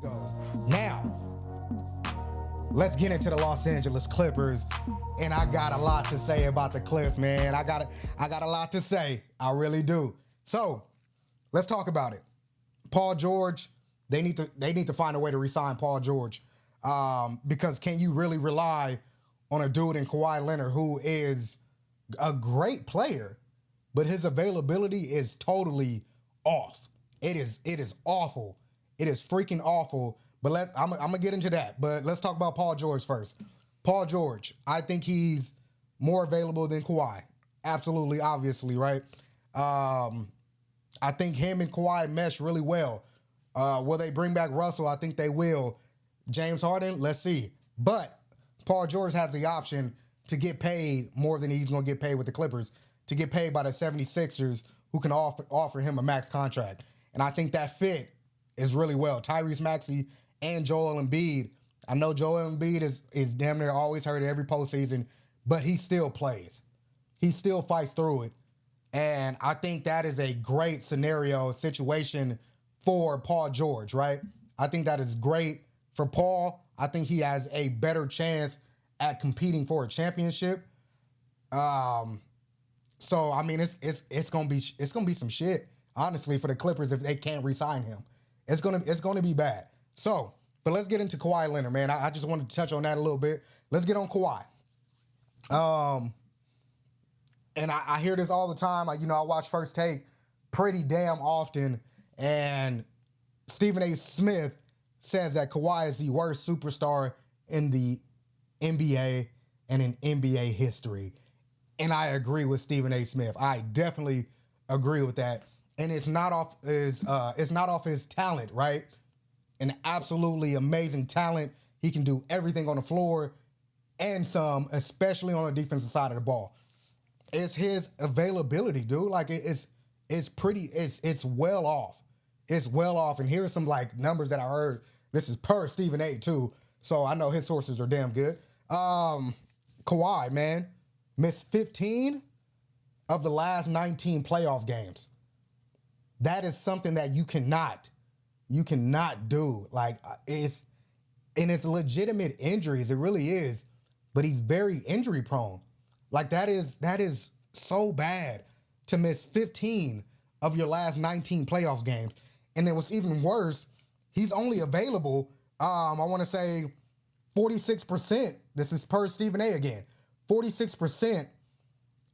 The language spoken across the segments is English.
goes. Now, let's get into the Los Angeles Clippers. And I got a lot to say about the Clips, man. I got a lot to say. I really do. So, let's talk about it. Paul George, they need to find a way to re-sign Paul George. Because can you really rely on a dude in Kawhi Leonard who is a great player, but his availability is totally off. It is awful. It is freaking awful. But I'm gonna get into that. But let's talk about Paul George first. Paul George, I think he's more available than Kawhi. Absolutely, obviously, right? I think him and Kawhi mesh really well. Will they bring back Russell? I think they will. James Harden, let's see. But Paul George has the option to get paid more than he's going to get paid with the Clippers, to get paid by the 76ers, who can offer him a max contract. And I think that fit is really well. Tyrese Maxey and Joel Embiid. I know Joel Embiid is damn near always hurt every postseason, but he still plays. He still fights through it. And I think that is a great situation for Paul George, right? I think that is great for Paul. I think he has a better chance at competing for a championship. So I mean, it's gonna be some shit, honestly, for the Clippers if they can't re-sign him. It's gonna be bad. So, but let's get into Kawhi Leonard, man. I just wanted to touch on that a little bit. Let's get on Kawhi. And I hear this all the time. I watch First Take pretty damn often, and Stephen A. Smith says that Kawhi is the worst superstar in the NBA and in NBA history. And I agree with Stephen A. Smith. I definitely agree with that. And it's not off his talent, right? An absolutely amazing talent. He can do everything on the floor and some, especially on the defensive side of the ball. It's his availability, dude. Like it's well off. It's well off. And here's some like numbers that I heard. This is per Stephen A. too, so I know his sources are damn good. Kawhi, man, missed 15 of the last 19 playoff games. That is something that you cannot do. Like it's legitimate injuries. It really is. But he's very injury prone. Like that is so bad to miss 15 of your last 19 playoff games. And it was even worse. He's only available, I want to say 46%. This is per Stephen A. again. 46%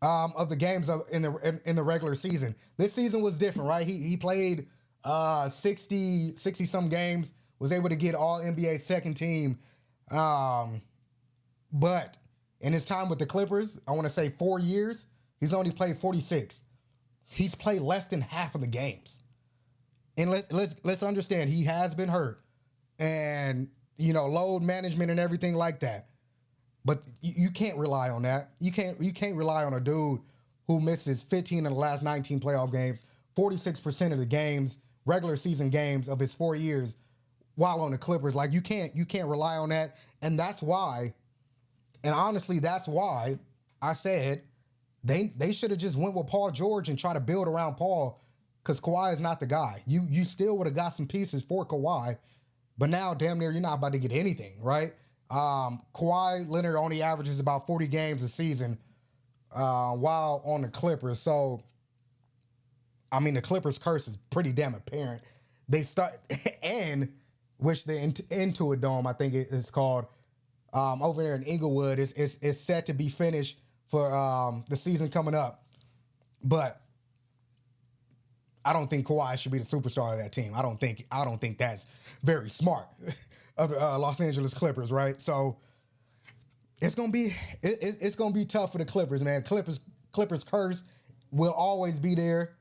of the games in the regular season. This season was different, right? He played 60 some games, was able to get all NBA second team. But in his time with the Clippers, I want to say 4 years, he's only played 46. He's played less than half of the games. And let's understand, he has been hurt, and load management and everything like that. But you can't rely on that. You can't rely on a dude who misses 15 of the last 19 playoff games, 46% of the games, regular season games of his 4 years, while on the Clippers. Like you can't rely on that, and that's why. And honestly, that's why I said they should have just went with Paul George and try to build around Paul. Because Kawhi is not the guy. You still would have got some pieces for Kawhi, but now damn near you're not about to get anything, right? Kawhi Leonard only averages about 40 games a season while on the Clippers. So, I mean, the Clippers curse is pretty damn apparent. They start, and which the Intuit Dome, I think it's called, over there in Inglewood, is set to be finished for the season coming up. But I don't think Kawhi should be the superstar of that team. I don't think that's very smart of Los Angeles Clippers, right? So it's gonna be tough for the Clippers, man. Clippers curse will always be there,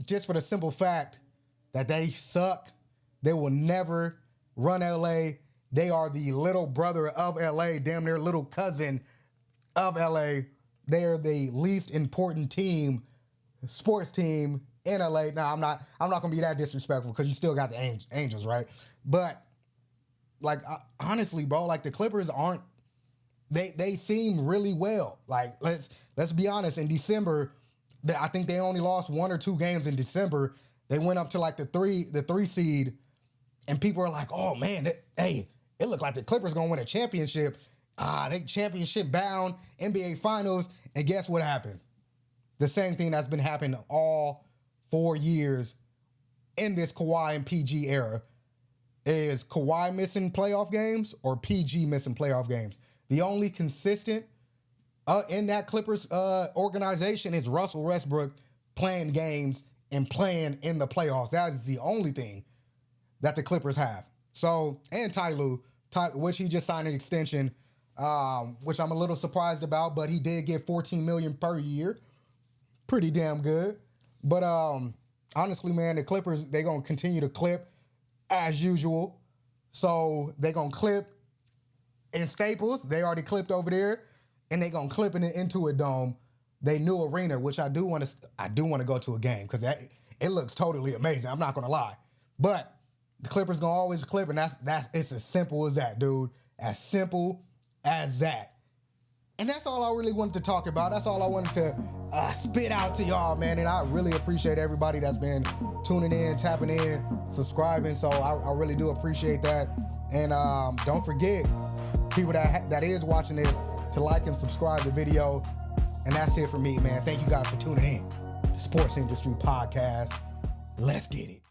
just for the simple fact that they suck. They will never run LA. They are the little brother of LA, damn near little cousin of LA. They are the least important sports team in LA. Now, I'm not gonna be that disrespectful because you still got the Angels, right? But like honestly, bro, like the Clippers aren't. They seem really well. Like let's be honest. In December, I think they only lost 1 or 2 games in December. They went up to like the three seed And people are like, oh man, it looked like the Clippers gonna win a championship. They championship bound, NBA Finals. And guess what happened? The same thing that's been happening all 4 years in this Kawhi and PG era. Is Kawhi missing playoff games or PG missing playoff games? The only consistent in that Clippers organization is Russell Westbrook playing games and playing in the playoffs. That is the only thing that the Clippers have. So, and Ty Lue, which he just signed an extension, which I'm a little surprised about, but he did get $14 million per year. Pretty damn good. But honestly, man, the Clippers, they're going to continue to clip as usual. So they're going to clip in Staples. They already clipped over there. And they're going to clip in the Intuit Dome, they new arena, which I do want to go to a game because it looks totally amazing. I'm not going to lie. But the Clippers going to always clip, and it's as simple as that, dude. As simple as that. And that's all I really wanted to talk about. That's all I wanted to spit out to y'all, man. And I really appreciate everybody that's been tuning in, tapping in, subscribing. So I really do appreciate that. And don't forget, people that is watching this, to like and subscribe the video. And that's it for me, man. Thank you guys for tuning in. The Sports Industry Podcast. Let's get it.